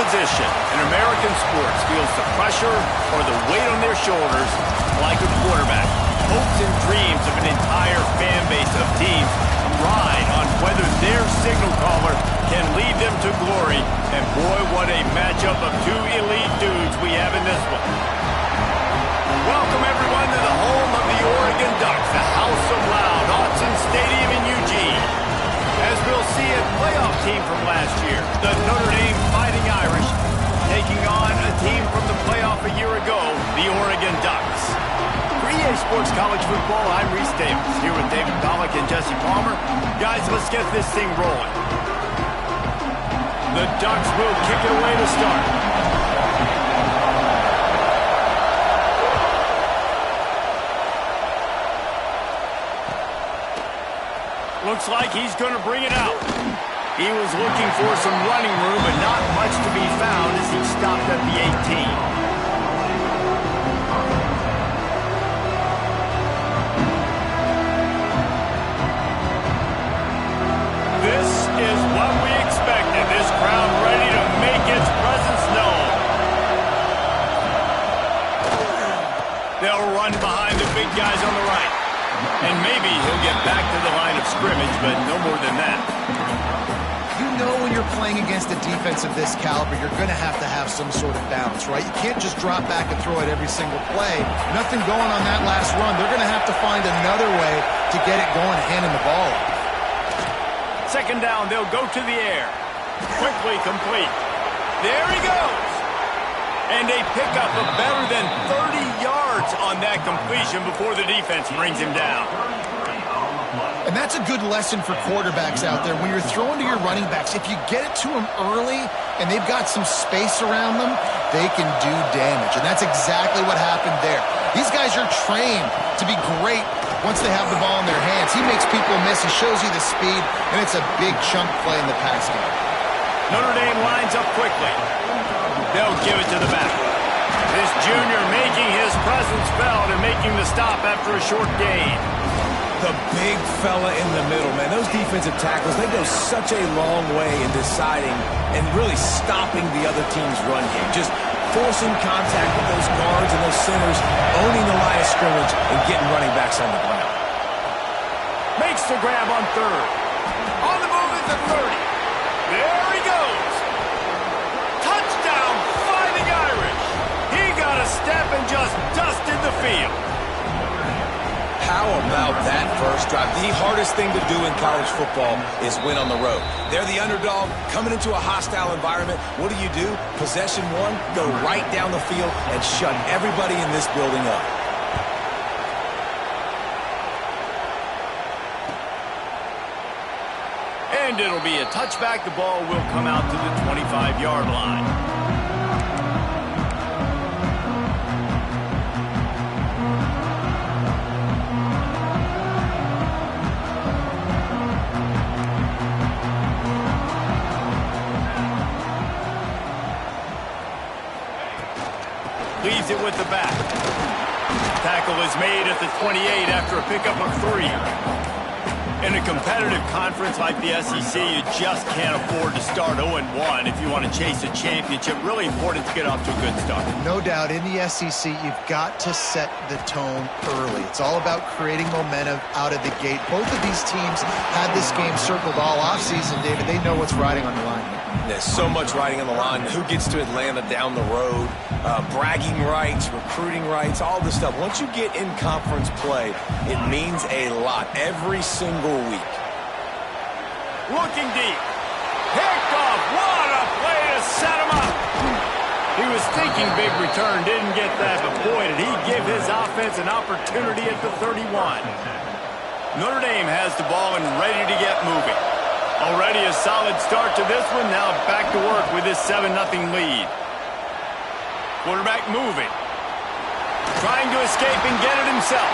position in American sports feels the pressure or the weight on their shoulders like a quarterback. Hopes and dreams of an entire fan base of teams ride on whether their signal caller can lead them to glory. And boy, what a matchup of two elite dudes we have in this one. Welcome, everyone, to the home of the Oregon Ducks, the House of Loud, Autzen Stadium in Eugene. As we'll see a playoff team from last year, the Notre Dame Fighting Irish, taking on a team from the playoff a year ago, the Oregon Ducks. For EA Sports College Football, I'm Reese Davis, here with David Pollack and Jesse Palmer. Guys, let's get this thing rolling. The Ducks will kick it away to start. Looks like he's going to bring it out. He was looking for some running room, but not much to be found as he stopped at the 18. This is what we expected. This crowd ready to make its presence known. They'll run behind the big guys on the right. And maybe he'll get back to the line of scrimmage, but no more than that. You know when you're playing against a defense of this caliber, you're going to have some sort of balance, right? You can't just drop back and throw it every single play. Nothing going on that last run. They're going to have to find another way to get it going, handing the ball off. Second down, they'll go to the air. Quickly complete. There he goes. And a pickup of better than 30 yards on that completion before the defense brings him down. And that's a good lesson for quarterbacks out there. When you're throwing to your running backs, if you get it to them early and they've got some space around them, they can do damage. And that's exactly what happened there. These guys are trained to be great once they have the ball in their hands. He makes people miss. He shows you the speed, and it's a big chunk play in the pass game. Notre Dame lines up quickly. They'll give it to the back. This junior making his presence felt and making the stop after a short gain. The big fella in the middle, man. Those defensive tackles, they go such a long way in deciding and really stopping the other team's run game. Just forcing contact with those guards and those centers, owning the line of scrimmage, and getting running backs on the ground. Makes the grab on third. On the move is the 30. There he goes. Touchdown, Fighting Irish. He got a step and just dusted the field. How about that first drive? The hardest thing to do in college football is win on the road. They're the underdog, coming into a hostile environment. What do? Possession one, go right down the field and shut everybody in this building up. And it'll be a touchback. The ball will come out to the 25-yard line. Leaves it with the back. Tackle is made at the 28 after a pickup of 3. In a competitive conference like the SEC, you just can't afford to start 0-1 if you want to chase a championship. Really important to get off to a good start. No doubt, in the SEC, you've got to set the tone early. It's all about creating momentum out of the gate. Both of these teams had this game circled all offseason, David. They know what's riding on the line. There's so much riding on the line. Who gets to Atlanta down the road? Bragging rights, recruiting rights, all this stuff. Once you get in conference play, it means a lot every single week. Looking deep. Picked off. What a play to set him up. He was thinking big return, didn't get that, but boy, did he give his offense an opportunity at the 31. Notre Dame has the ball and ready to get moving. Already a solid start to this one. Now back to work with this 7-0 lead. Quarterback moving. Trying to escape and get it himself.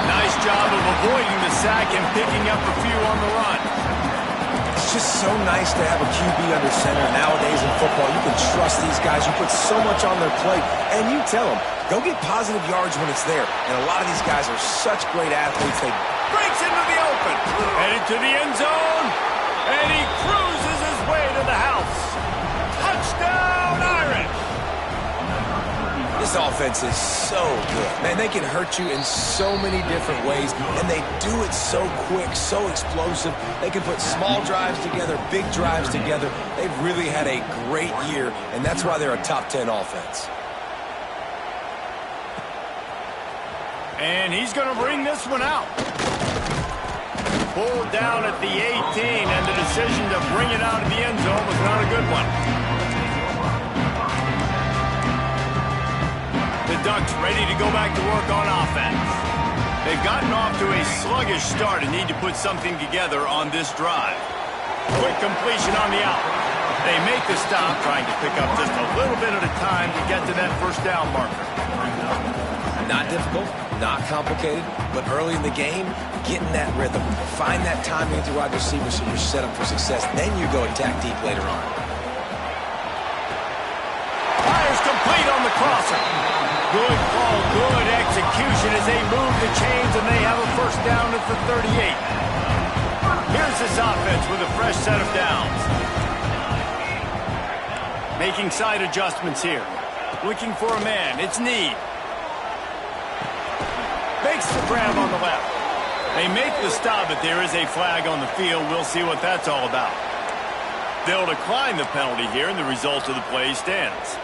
Nice job of avoiding the sack and picking up a few on the run. It's just so nice to have a QB under center nowadays in football. You can trust these guys. You put so much on their plate, and you tell them, go get positive yards when it's there. And a lot of these guys are such great athletes. They breaks into the open. Headed to the end zone. And he cruises his way to the house. Touchdown! This offense is so good. Man, they can hurt you in so many different ways, and they do it so quick, so explosive. They can put small drives together, big drives together. They've really had a great year, and that's why they're a top 10 offense. And he's going to bring this one out. Pulled down at the 18, and the decision to bring it out of the end zone was not a good one. The Ducks ready to go back to work on offense. They've gotten off to a sluggish start and need to put something together on this drive. Quick completion on the out. They make the stop, trying to pick up just a little bit at a time to get to that first down marker. Not difficult, not complicated, but early in the game, getting that rhythm. Find that timing with your wide receiver so you're set up for success. Then you go attack deep later on. Fires complete on the crosser. Good call, good execution as they move the chains, and they have a first down at the 38. Here's this offense with a fresh set of downs. Making side adjustments here. Looking for a man. It's Need. Makes the grab on the left. They make the stop, but there is a flag on the field. We'll see what that's all about. They'll decline the penalty here, and the result of the play stands.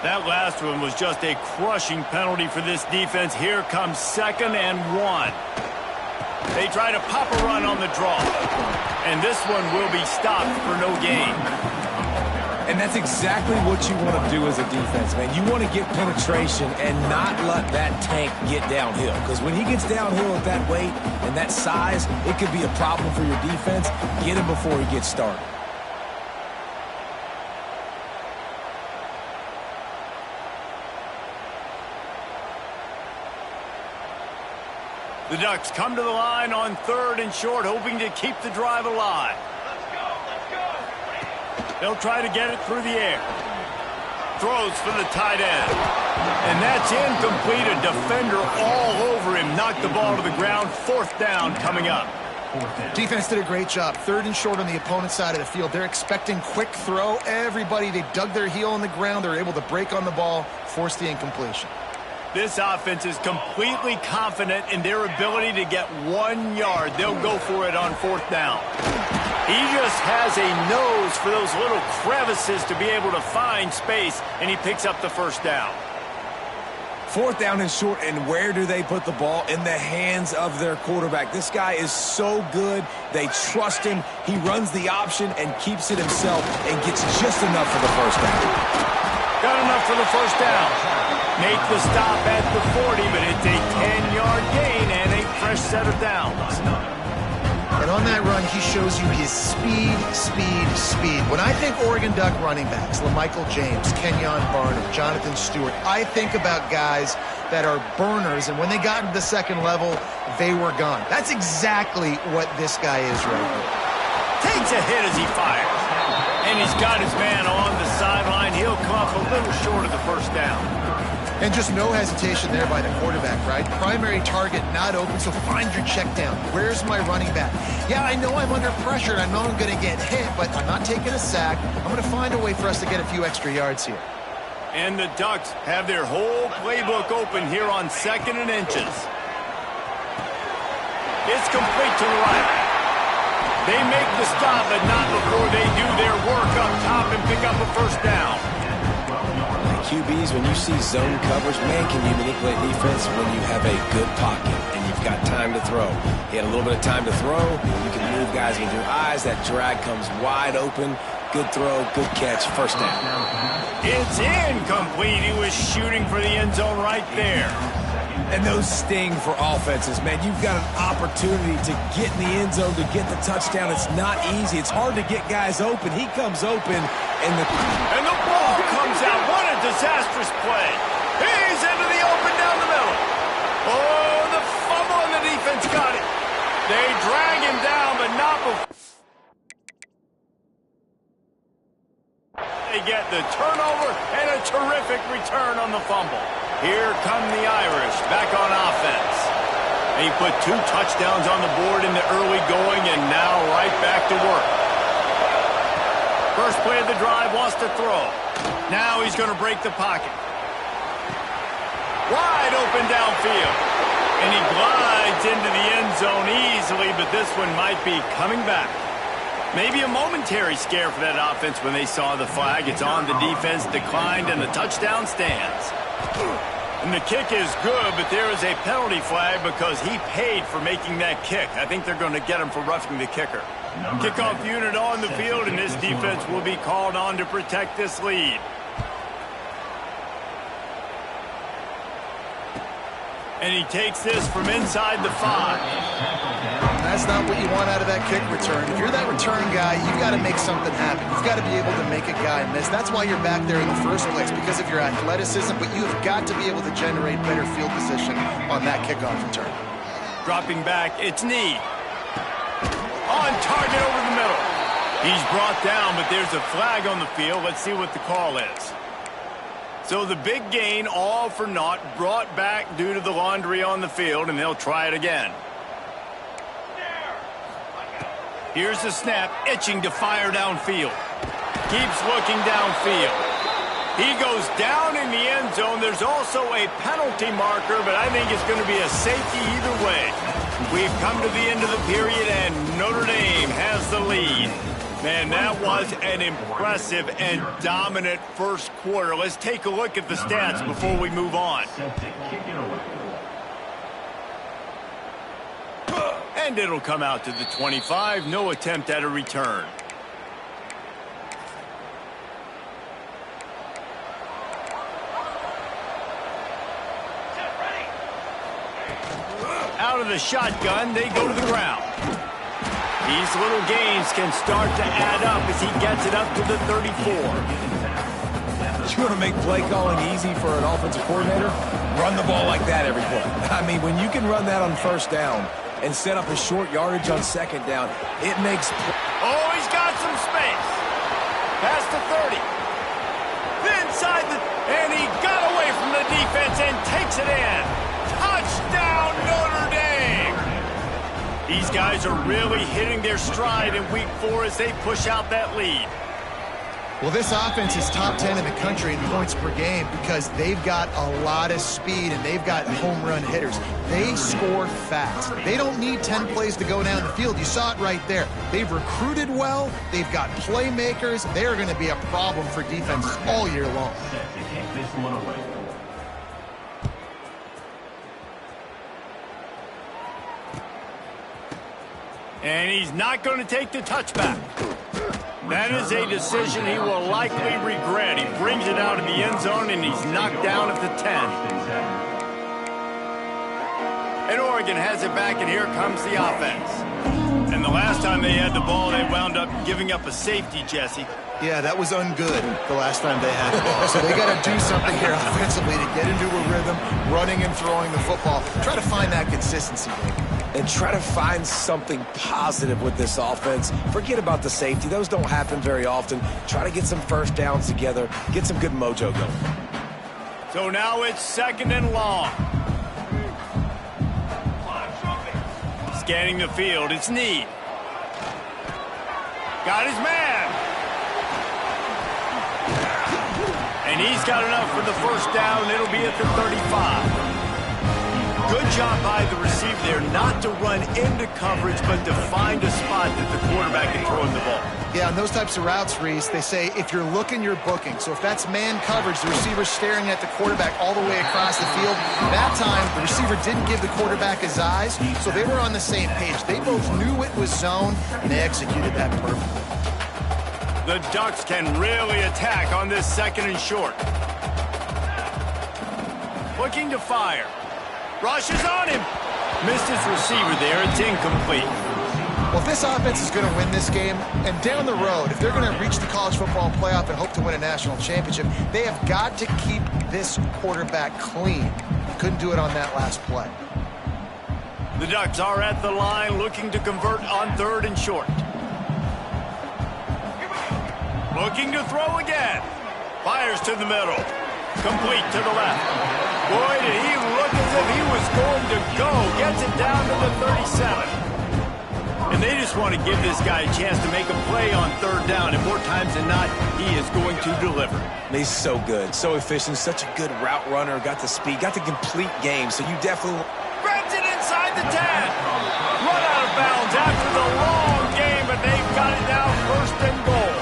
That last one was just a crushing penalty for this defense. Here comes 2nd and 1. They try to pop a run on the draw, and this one will be stopped for no gain. And that's exactly what you want to do as a defense, man. You want to get penetration and not let that tank get downhill. Because when he gets downhill at that weight and that size, it could be a problem for your defense. Get him before he gets started. The Ducks come to the line on 3rd and short, hoping to keep the drive alive. They'll try to get it through the air. Throws for the tight end. And that's incomplete. A defender all over him. Knocked the ball to the ground. 4th down coming up. Defense did a great job. 3rd and short on the opponent's side of the field. They're expecting quick throw. Everybody, they dug their heel on the ground. They're able to break on the ball, force the incompletion. This offense is completely confident in their ability to get 1 yard. They'll go for it on 4th down. He just has a nose for those little crevices to be able to find space, and he picks up the first down. 4th down and short, and where do they put the ball? In the hands of their quarterback. This guy is so good. They trust him. He runs the option and keeps it himself and gets just enough for the first down. Got enough for the first down. Make the stop at the 40, but it's a 10-yard gain and a fresh set of downs. And on that run, he shows you his speed. When I think Oregon Duck running backs, LaMichael James, Kenyon Barner, Jonathan Stewart, I think about guys that are burners, and when they got into the second level, they were gone. That's exactly what this guy is right here. Takes a hit as he fires. And he's got his man on the sideline. He'll come up a little short of the first down. And just no hesitation there by the quarterback, right? Primary target not open, so find your check down. Where's my running back? Yeah, I know I'm under pressure, and I know I'm going to get hit, but I'm not taking a sack. I'm going to find a way for us to get a few extra yards here. And the Ducks have their whole playbook open here on 2nd and inches. It's complete to the right. They make the stop, but not before they do their work up top and pick up a first down. QBs, when you see zone coverage, man, can you manipulate defense when you have a good pocket and you've got time to throw. He had a little bit of time to throw. You can move guys with your eyes. That drag comes wide open. Good throw, good catch, first down. It's incomplete. He was shooting for the end zone right there. And those sting for offenses, man. You've got an opportunity to get in the end zone, to get the touchdown. It's not easy. It's hard to get guys open. He comes open, and the ball comes out. What a disastrous play. He's into the open down the middle. Oh, the fumble, and the defense got it. They drag him down, but not before they get the turnover and a terrific return on the fumble. Here come the Irish back on offense. He put 2 touchdowns on the board in the early going, and now right back to work. First play of the drive, wants to throw. Now he's going to break the pocket. Wide open downfield. And he glides into the end zone easily, but this one might be coming back. Maybe a momentary scare for that offense when they saw the flag. It's on, the defense declined, and the touchdown stands. And the kick is good, but there is a penalty flag because he paid for making that kick. I think they're going to get him for roughing the kicker. Kickoff unit on the field, and this defense will be called on to protect this lead. And he takes this from inside the 5. That's not what you want out of that kick return. If you're that return guy, you've got to make something happen. You've got to be able to make a guy miss. That's why you're back there in the first place, because of your athleticism, but you've got to be able to generate better field position on that kickoff return. Dropping back, it's Need. On target over the middle. He's brought down, but there's a flag on the field. Let's see what the call is. So the big gain, all for naught, brought back due to the laundry on the field, and they'll try it again. Here's the snap, itching to fire downfield. Keeps looking downfield. He goes down in the end zone. There's also a penalty marker, but I think it's going to be a safety either way. We've come to the end of the period, and Notre Dame has the lead. Man, that was an impressive and dominant first quarter. Let's take a look at the stats before we move on. And it'll come out to the 25. No attempt at a return. Out of the shotgun, they go to the ground. These little gains can start to add up as he gets it up to the 34. You want to make play calling easy for an offensive coordinator? Run the ball like that every play. I mean, when you can run that on first down and set up a short yardage on second down, it makes... Oh, he's got some space. Past the 30. Inside the... And he got away from the defense and takes it in. Touchdown, Notre Dame! These guys are really hitting their stride in week 4 as they push out that lead. Well, this offense is top 10 in the country in points per game because they've got a lot of speed and they've got home run hitters. They score fast. They don't need 10 plays to go down the field. You saw it right there. They've recruited well. They've got playmakers. They're going to be a problem for defenses all year long. And he's not going to take the touchback. That is a decision he will likely regret. He brings it out of the end zone, and he's knocked down at the 10. And Oregon has it back, and here comes the offense. And the last time they had the ball, they wound up giving up a safety, Jesse. Yeah, that was ungood the last time they had the ball. So they got to do something here offensively to get into a rhythm, running and throwing the football. Try to find that consistency, baby. And try to find something positive with this offense. Forget about the safety. Those don't happen very often. Try to get some first downs together. Get some good mojo going. So now it's 2nd and long. Scanning the field, it's Need. Got his man. And he's got enough for the first down. It'll be at the 35. Good job by the receiver there not to run into coverage, but to find a spot that the quarterback can throw in the ball. Yeah, on those types of routes, Reese, they say if you're looking, you're booking. So if that's man coverage, the receiver's staring at the quarterback all the way across the field. That time, the receiver didn't give the quarterback his eyes, so they were on the same page. They both knew it was zone, and they executed that perfectly. The Ducks can really attack on this 2nd and short. Looking to fire. Rushes on him. Missed his receiver there. It's incomplete. Well, if this offense is going to win this game, and down the road, if they're going to reach the college football playoff and hope to win a national championship, they have got to keep this quarterback clean. He couldn't do it on that last play. The Ducks are at the line looking to convert on 3rd and short. Looking to throw again. Fires to the middle. Complete to the left. Boy, did he look as if he was going to go. Gets it down to the 37. And they just want to give this guy a chance to make a play on third down, and more times than not, he is going to deliver. He's so good, so efficient, such a good route runner, got the speed, got the complete game, so you definitely... Grabs it inside the 10. Run out of bounds after the long game, but they've got it now, first and goal.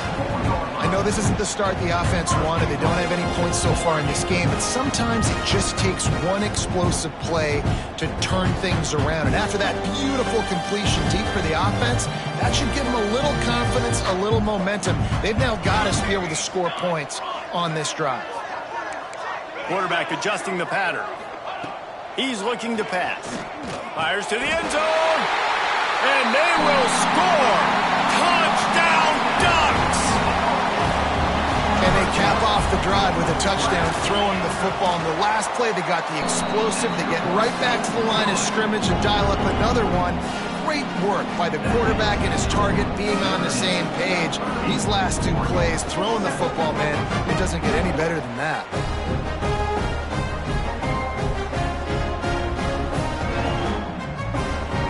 I know this isn't the start the offense wanted. They don't have any points so far in this game, but sometimes it just takes one explosive play to turn things around. And after that beautiful completion deep for the offense, that should give them a little confidence, a little momentum. They've now got to be able to score points on this drive. Quarterback adjusting the pattern. He's looking to pass. Fires to the end zone. And they will score. Touchdown Ducks! And they cap off the drive with a touchdown, throwing the football. In the last play, they got the explosive. They get right back to the line of scrimmage and dial up another one. Great work by the quarterback and his target being on the same page. These last two plays, throwing the football, man, it doesn't get any better than that.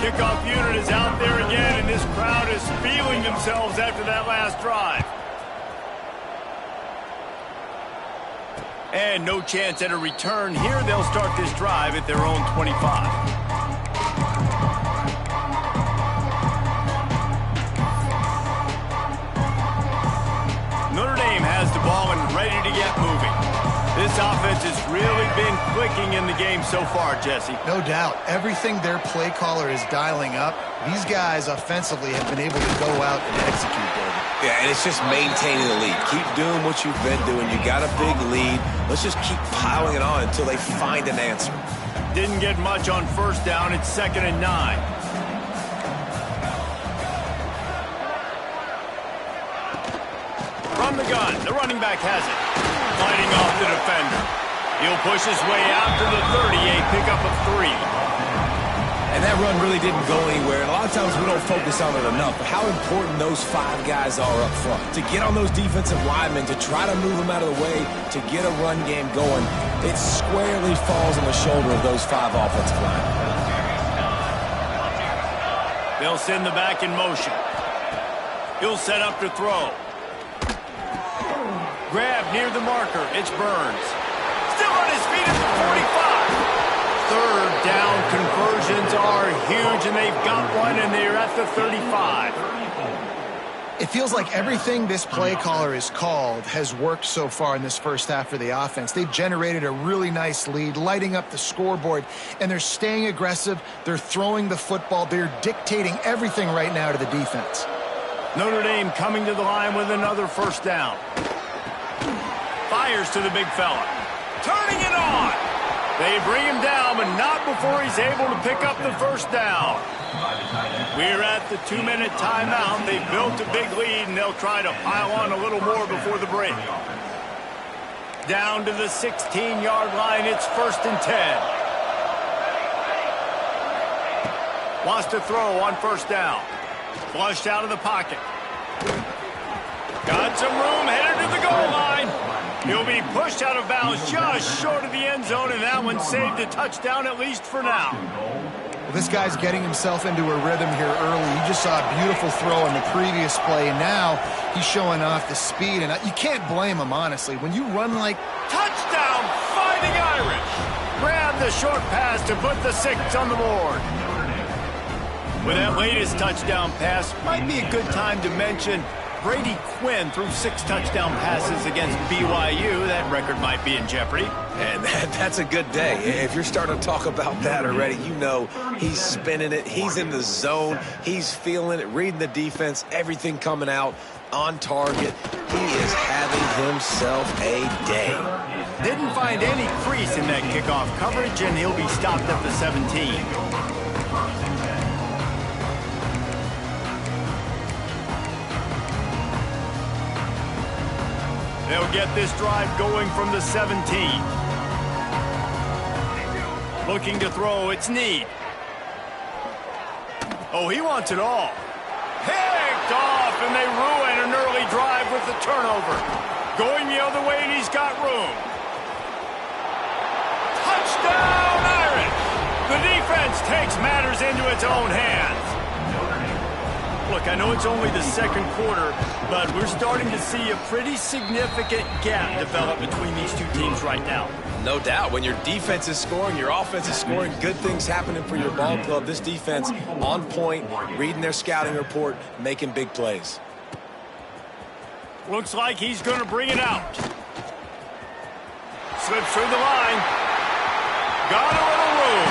Kickoff unit is out there again, and this crowd is feeling themselves after that last drive. And no chance at a return here. They'll start this drive at their own 25. Notre Dame has the ball and ready to get moving. This offense has really been clicking in the game so far, Jesse. No doubt. Everything their play caller is dialing up, these guys offensively have been able to go out and execute, David. Yeah, and it's just maintaining the lead. Keep doing what you've been doing. You got a big lead. Let's just keep piling it on until they find an answer. Didn't get much on first down. It's 2nd and 9. From the gun, the running back has it. Fighting off the defender. He'll push his way out to the 38, pickup of 3. And that run really didn't go anywhere. And a lot of times we don't focus on it enough. But how important those 5 guys are up front. To get on those defensive linemen, to try to move them out of the way, to get a run game going, it squarely falls on the shoulder of those 5 offensive linemen. They'll send the back in motion. He'll set up to throw. Grab near the marker. It's Burns. Still on his feet at the 45. Third down conversions are huge, and they've got one, and they're at the 35. It feels like everything this play caller has called has worked so far in this first half for the offense. They've generated a really nice lead, lighting up the scoreboard, and they're staying aggressive. They're throwing the football. They're dictating everything right now to the defense. Notre Dame coming to the line with another first down. Fires to the big fella. Turning it on. They bring him down, but not before he's able to pick up the first down. We're at the 2-minute timeout. They've built a big lead, and they'll try to pile on a little more before the break. Down to the 16-yard line. It's 1st and 10. Wants to throw on first down. Flushed out of the pocket. Got some room, headed to the goal line. He'll be pushed out of bounds just short of the end zone, and that one saved a touchdown at least for now. Well, this guy's getting himself into a rhythm here early. You just saw a beautiful throw in the previous play. Now he's showing off the speed, and you can't blame him, honestly. When you run like... Touchdown, Fighting Irish! Grab the short pass to put the 6 on the board. With that latest touchdown pass, might be a good time to mention Brady Quinn threw 6 touchdown passes against BYU. That record might be in jeopardy. And that's a good day. If you're starting to talk about that already, you know he's spinning it. He's in the zone. He's feeling it, reading the defense, everything coming out on target. He is having himself a day. Didn't find any crease in that kickoff coverage, and he'll be stopped at the 17. They'll get this drive going from the 17. Looking to throw, it's Need. Oh, he wants it all. Picked off, and they ruin an early drive with the turnover. Going the other way, and he's got room. Touchdown, Irish! The defense takes matters into its own hands. Look, I know it's only the second quarter, but we're starting to see a pretty significant gap develop between these two teams right now. No doubt. When your defense is scoring, your offense is scoring, good things happening for your ball club. This defense on point, reading their scouting report, making big plays. Looks like he's going to bring it out. Slips through the line. Got a little room.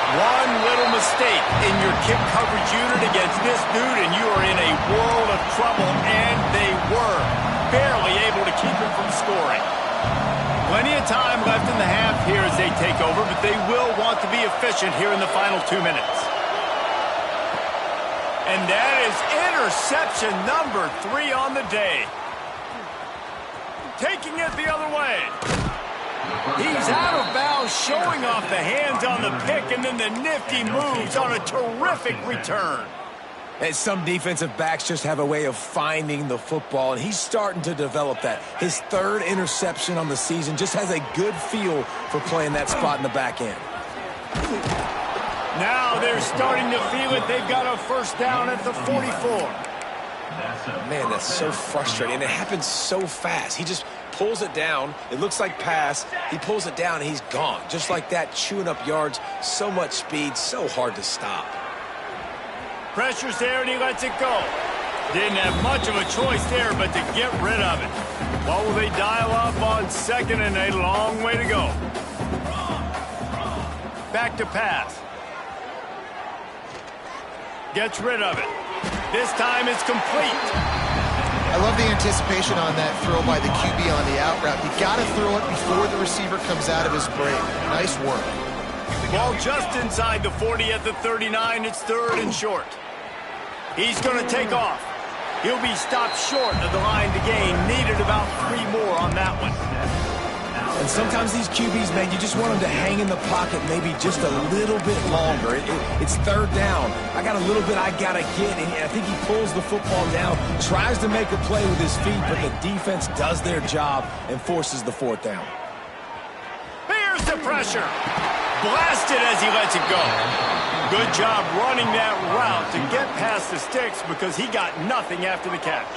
One little mistake in your kick coverage unit against this dude, and you are in a world of trouble, and they were barely able to keep him from scoring. Plenty of time left in the half here as they take over, but they will want to be efficient here in the final 2 minutes. And that is interception number 3 on the day. Taking it the other way. He's out of bounds, showing off the hands on the pick, and then the nifty moves on a terrific return. And some defensive backs just have a way of finding the football, and he's starting to develop that. His 3rd interception on the season, just has a good feel for playing that spot in the back end. Now they're starting to feel it. They've got a first down at the 44. Man, that's so frustrating. It happens so fast. He just pulls it down. It looks like pass. He pulls it down, and he's gone. Just like that, chewing up yards. So much speed, so hard to stop. Pressure's there, and he lets it go. Didn't have much of a choice there, but to get rid of it. What will they dial up on 2nd and a long way to go? Back to pass. Gets rid of it. This time it's complete. I love the anticipation on that throw by the QB on the out route. You got to throw it before the receiver comes out of his break. Nice work. Ball just inside the 40 at the 39. It's 3rd and short. He's going to take off. He'll be stopped short of the line to gain. Needed about 3 more on that one. And sometimes these QBs, man, you just want them to hang in the pocket maybe just a little bit longer. It's 3rd down. I got a little bit I got to get, and I think he pulls the football down, tries to make a play with his feet, but the defense does their job and forces the 4th down. Here's the pressure. Blasted as he lets it go. Good job running that route to get past the sticks because he got nothing after the catch.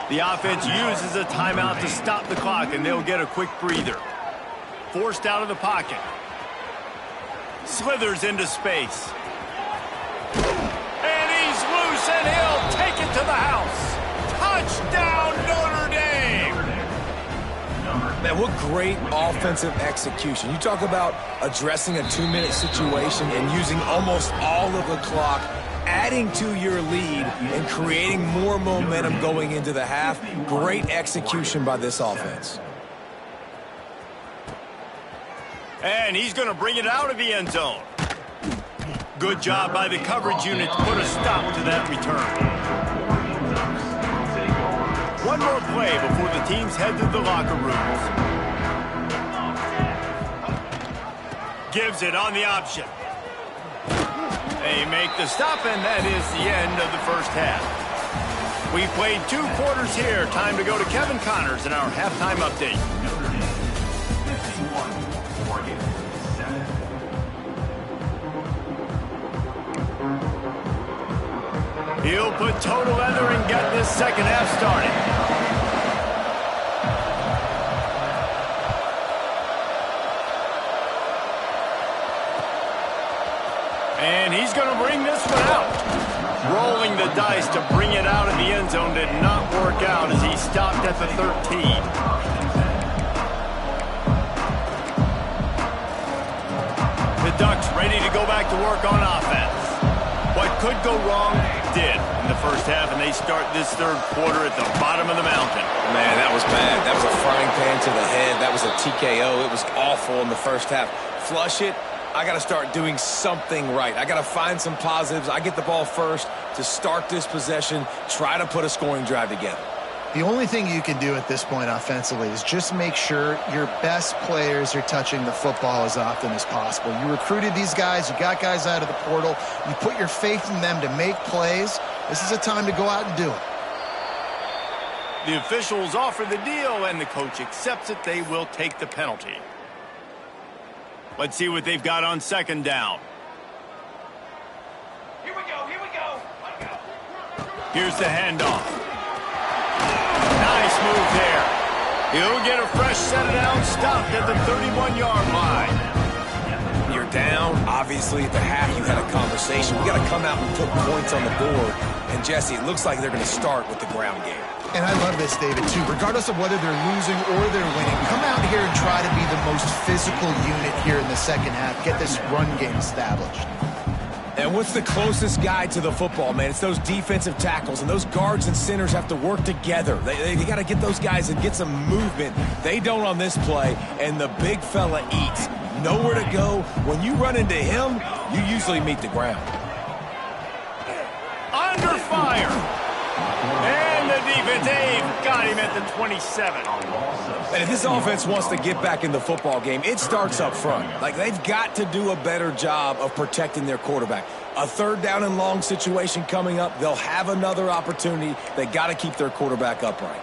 The offense uses a timeout to stop the clock, and they'll get a quick breather. Forced out of the pocket. Slithers into space. And he's loose, and he'll take it to the house. Touchdown, Notre Dame! Man, what great offensive execution. You talk about addressing a 2-minute situation and using almost all of the clock, adding to your lead and creating more momentum going into the half. Great execution by this offense. And he's going to bring it out of the end zone. Good job by the coverage unit to put a stop to that return. One more play before the teams head to the locker rooms. Gives it on the option. They make the stop, and that is the end of the first half. We played 2 quarters here. Time to go to Kevin Connors in our halftime update. He'll put total leather and get this second half started. And he's going to bring this one out. Rolling the dice to bring it out of the end zone did not work out as he stopped at the 13. The Ducks ready to go back to work on offense. What could go wrong did in the first half, and they start this 3rd quarter at the bottom of the mountain. Man, that was bad. That was a frying pan to the head. That was a TKO. It was awful in the first half. Flush it. I got to start doing something right. I got to find some positives. I get the ball first to start this possession, try to put a scoring drive together. The only thing you can do at this point offensively is just make sure your best players are touching the football as often as possible. You recruited these guys. You got guys out of the portal. You put your faith in them to make plays. This is a time to go out and do it. The officials offer the deal, and the coach accepts it. They will take the penalty. Let's see what they've got on 2nd down. Here we go, here we go. Here's the handoff. Nice move there. He'll get a fresh set of down stopped at the 31-yard line. You're down. Obviously, at the half, you had a conversation. We got to come out and put points on the board. And, Jesse, it looks like they're going to start with the ground game. And I love this, David, too. Regardless of whether they're losing or they're winning, come out here and try to be the most physical unit here in the second half. Get this run game established. And what's the closest guy to the football, man? It's those defensive tackles, and those guards and centers have to work together. They got to get those guys and get some movement. They don't on this play, and the big fella eats. Nowhere to go. When you run into him, you usually meet the ground. Under fire. And the defense, got him at the 27. And if this offense wants to get back in the football game, it starts up front. Like, they've got to do a better job of protecting their quarterback. A third down and long situation coming up. They'll have another opportunity. They got to keep their quarterback upright.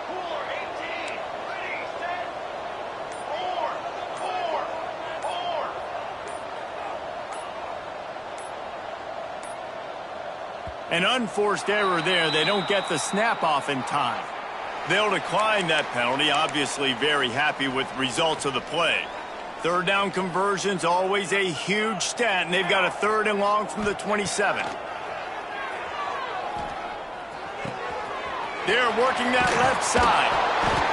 An unforced error there. They don't get the snap off in time. They'll decline that penalty. Obviously very happy with results of the play. Third down conversion's always a huge stat, and they've got a third and long from the 27. They're working that left side.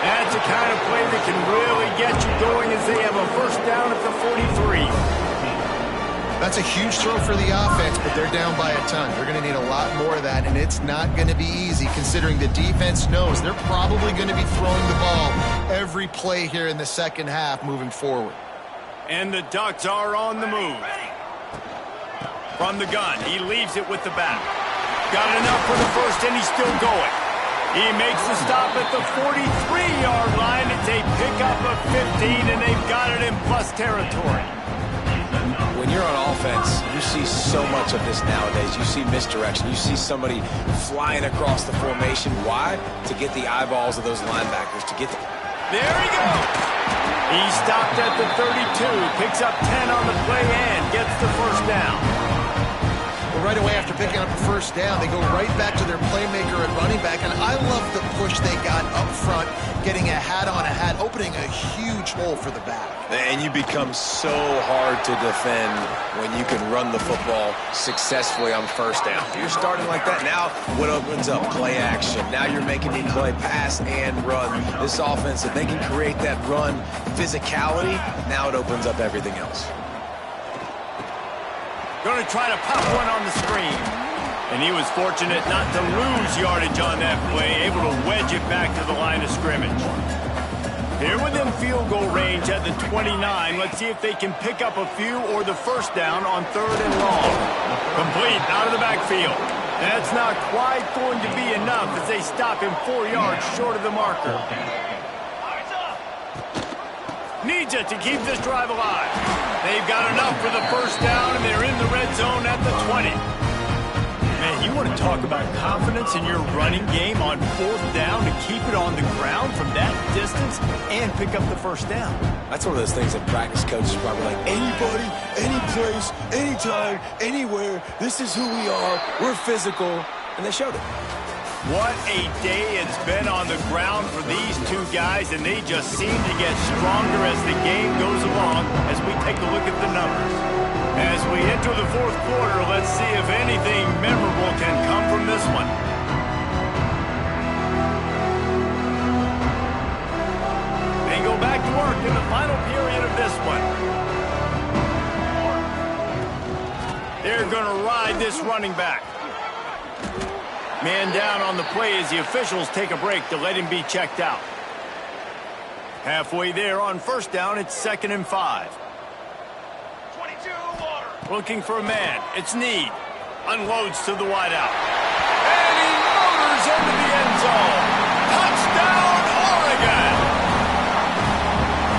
That's the kind of play that can really get you going as they have a first down at the 43. That's a huge throw for the offense, but they're down by a ton. They're going to need a lot more of that, and it's not going to be easy considering the defense knows they're probably going to be throwing the ball every play here in the second half moving forward. And the Ducks are on the move. From the gun, he leaves it with the back. Got enough for the first, and he's still going. He makes the stop at the 43-yard line. It's a pickup of 15, and they've got it in plus territory. When you're on offense, you see so much of this nowadays. You see misdirection. You see somebody flying across the formation. Why? To get the eyeballs of those linebackers, to get the... There he goes. He stopped at the 32, picks up 10 on the play and gets the first down. Well, right away after picking up the first down, they go right back to their playmaker at running back, and I love the push they got up front, getting a hat on a hat, opening a huge hole for the back. And you become so hard to defend when you can run the football successfully on first down. You're starting like that. Now what opens up? Play action. Now you're making me play pass and run. This offense, if they can create that run physicality, now it opens up everything else. Going to try to pop one on the screen. And he was fortunate not to lose yardage on that play, able to wedge it back to the line of scrimmage. Here within field goal range at the 29. Let's see if they can pick up a few or the first down on third and long. Complete out of the backfield. That's not quite going to be enough as they stop him 4 yards short of the marker. Needs it to keep this drive alive. They've got enough for the first down, and they're in the red zone at the 20. Man, you want to talk about confidence in your running game on fourth down to keep it on the ground from that distance and pick up the first down. That's one of those things that practice coaches are probably like, anybody, any place, anytime, anywhere, this is who we are, we're physical, and they showed it. What a day it's been on the ground for these two guys, and they just seem to get stronger as the game goes along as we take a look at the numbers. As we enter the fourth quarter, let's see if anything memorable can come from this one. They go back to work in the final period of this one. They're going to ride this running back. Man down on the play as the officials take a break to let him be checked out. Halfway there on first down, it's 2nd and 5. 22 looking for a man. It's Need. Unloads to the wideout. And he motors into the end zone. Touchdown, Oregon!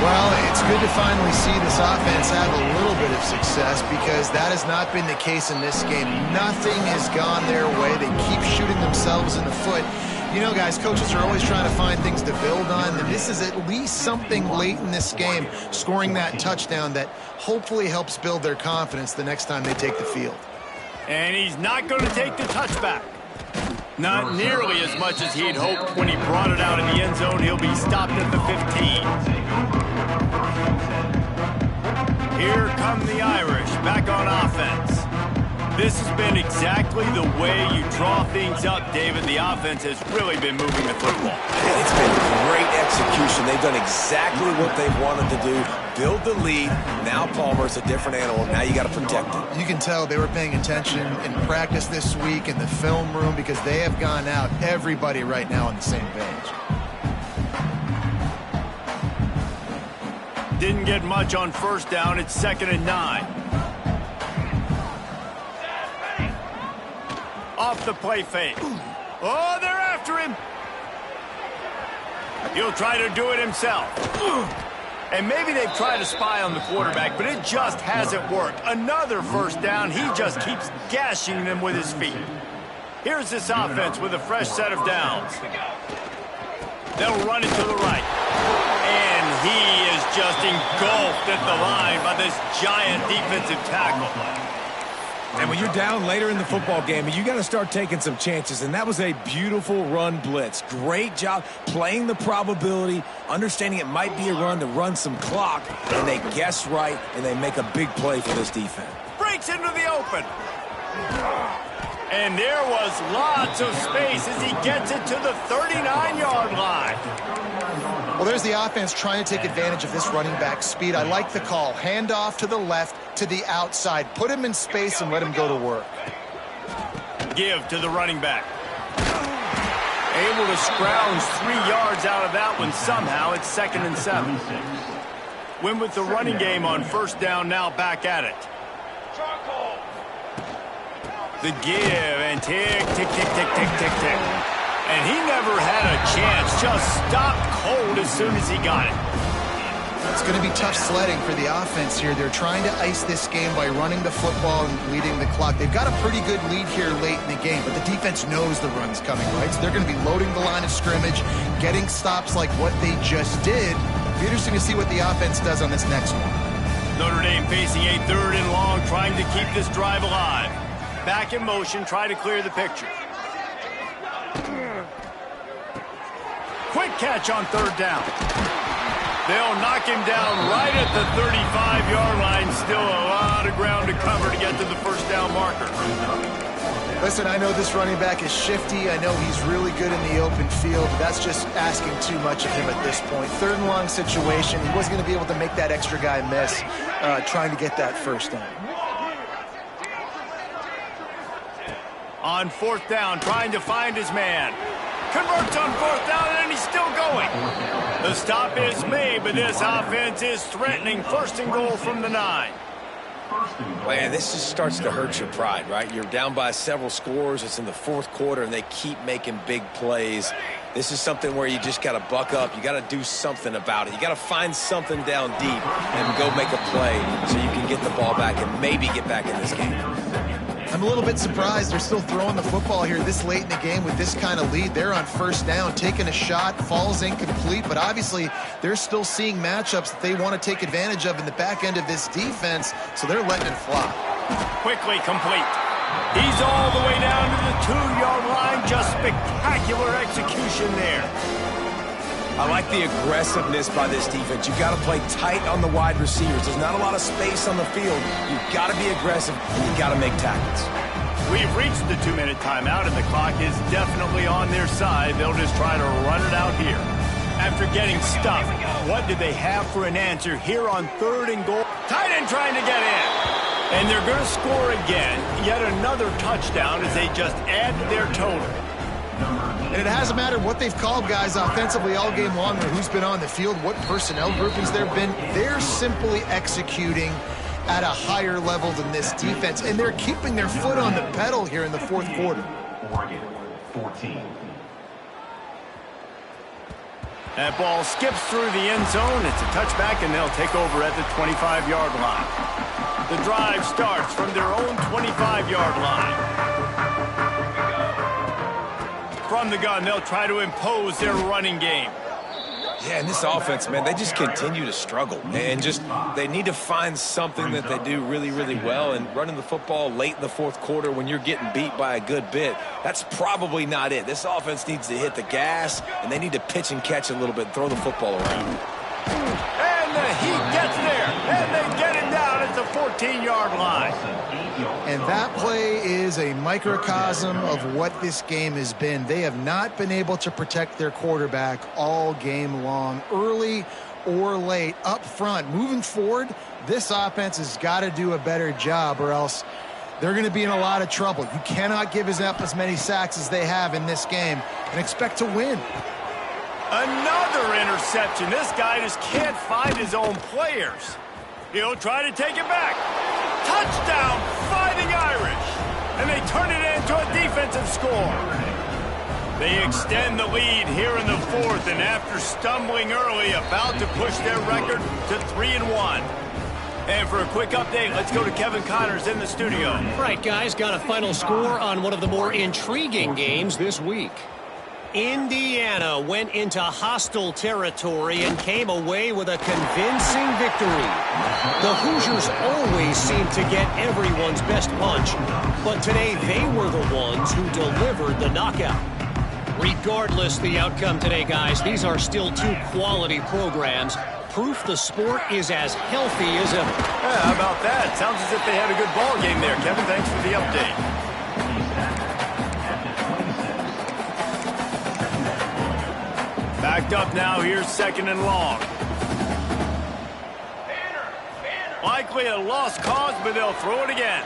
Well, it's good to finally see this offense have a little bit of success because that has not been the case in this game. Nothing has gone their way. They keep shooting themselves in the foot. You know, guys, coaches are always trying to find things to build on, and this is at least something late in this game, scoring that touchdown that hopefully helps build their confidence the next time they take the field. And he's not going to take the touchback. Not nearly as much as he'd hoped when he brought it out in the end zone. He'll be stopped at the 15. Here come the Irish, back on offense. This has been exactly the way you draw things up, David. The offense has really been moving the football. It's been great execution. They've done exactly what they've wanted to do. Build the lead. Now Palmer's a different animal. Now you got to protect it. You can tell they were paying attention in practice this week in the film room because they have gone out, everybody right now on the same page. Didn't get much on first down. It's 2nd and 9. Off the play fake. Oh, they're after him. He'll try to do it himself. And maybe they've tried to spy on the quarterback, but it just hasn't worked. Another first down. He just keeps gashing them with his feet. Here's this offense with a fresh set of downs. They'll run it to the right. And he is just engulfed at the line by this giant defensive tackle. And when you're down later in the football game, you got to start taking some chances. And that was a beautiful run blitz. Great job playing the probability, understanding it might be a run to run some clock. And they guess right, and they make a big play for this defense. Breaks into the open. And there was lots of space as he gets it to the 39-yard line. Well, there's the offense trying to take advantage of this running back speed. I like the call. Hand off to the left, to the outside. Put him in space and let him go to work. Give to the running back. Able to scrounge 3 yards out of that one somehow. It's 2nd and 7. Win with the running game on first down, now back at it. The give and tick, tick, tick, tick, tick, tick, tick. And he never had a chance, just stopped cold as soon as he got it. It's going to be tough sledding for the offense here. They're trying to ice this game by running the football and leading the clock. They've got a pretty good lead here late in the game, but the defense knows the run's coming, right? So they're going to be loading the line of scrimmage, getting stops like what they just did. It'll be interesting to see what the offense does on this next one. Notre Dame facing a 3rd and long, trying to keep this drive alive. Back in motion, try to clear the picture. Quick catch on 3rd down. They'll knock him down right at the 35-yard line. Still a lot of ground to cover to get to the first down marker. Listen, I know this running back is shifty. I know he's really good in the open field. But that's just asking too much of him at this point. 3rd and long situation. He wasn't going to be able to make that extra guy miss trying to get that first down. On 4th down, trying to find his man. Converts on 4th down, and he's still going. The stop is made, but this offense is threatening 1st and goal from the 9. Man, this just starts to hurt your pride, right? You're down by several scores. It's in the 4th quarter, and they keep making big plays. This is something where you just got to buck up. You got to do something about it. You got to find something down deep and go make a play so you can get the ball back and maybe get back in this game. I'm a little bit surprised they're still throwing the football here this late in the game with this kind of lead. They're on 1st down, taking a shot, falls incomplete, but obviously they're still seeing matchups that they want to take advantage of in the back end of this defense, so they're letting it fly. Quickly complete. He's all the way down to the 2-yard line. Just spectacular execution there. I like the aggressiveness by this defense. You've got to play tight on the wide receivers. There's not a lot of space on the field. You've got to be aggressive, and you've got to make tackles. We've reached the 2-minute timeout, and the clock is definitely on their side. They'll just try to run it out here. After getting stuffed, what do they have for an answer here on 3rd and goal? Tight end trying to get in. And they're going to score again. Yet another touchdown as they just add to their total. And it hasn't mattered what they've called guys offensively all game long or who's been on the field, what personnel groupings there have been. They're simply executing at a higher level than this defense, and they're keeping their foot on the pedal here in the 4th quarter. Oregon, 14. That ball skips through the end zone. It's a touchback, and they'll take over at the 25-yard line. The drive starts from their own 25-yard line. From the gun, they'll try to impose their running game. Yeah, and this offense, man, they just continue to struggle. And just they need to find something that they do really, really well. And running the football late in the fourth quarter when you're getting beat by a good bit, that's probably not it. This offense needs to hit the gas, and they need to pitch and catch a little bit, throw the football around. And the Heat gets there, and they get it down at the 14-yard line. And that play is a microcosm of what this game has been. They have not been able to protect their quarterback all game long, early or late, up front. Moving forward, this offense has got to do a better job, or else they're going to be in a lot of trouble. You cannot give up as many sacks as they have in this game and expect to win. Another interception. This guy just can't find his own players. He'll try to take it back. Touchdown, Fighting Irish. And they turn it into a defensive score. They extend the lead here in the fourth, and after stumbling early, about to push their record to 3-1. And for a quick update, let's go to Kevin Connors in the studio. Right, guys, got a final score on one of the more intriguing games this week. Indiana went into hostile territory and came away with a convincing victory. The Hoosiers always seem to get everyone's best punch, but today they were the ones who delivered the knockout. Regardless the outcome today, guys, these are still two quality programs. Proof the sport is as healthy as ever. Yeah, how about that? Sounds as if they had a good ball game there. Kevin, thanks for the update. Backed up now, here's 2nd and long. Likely a lost cause, but they'll throw it again.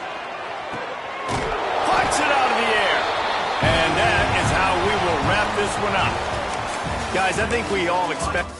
Punch it out of the air. And that is how we will wrap this one up. Guys, I think we all expect...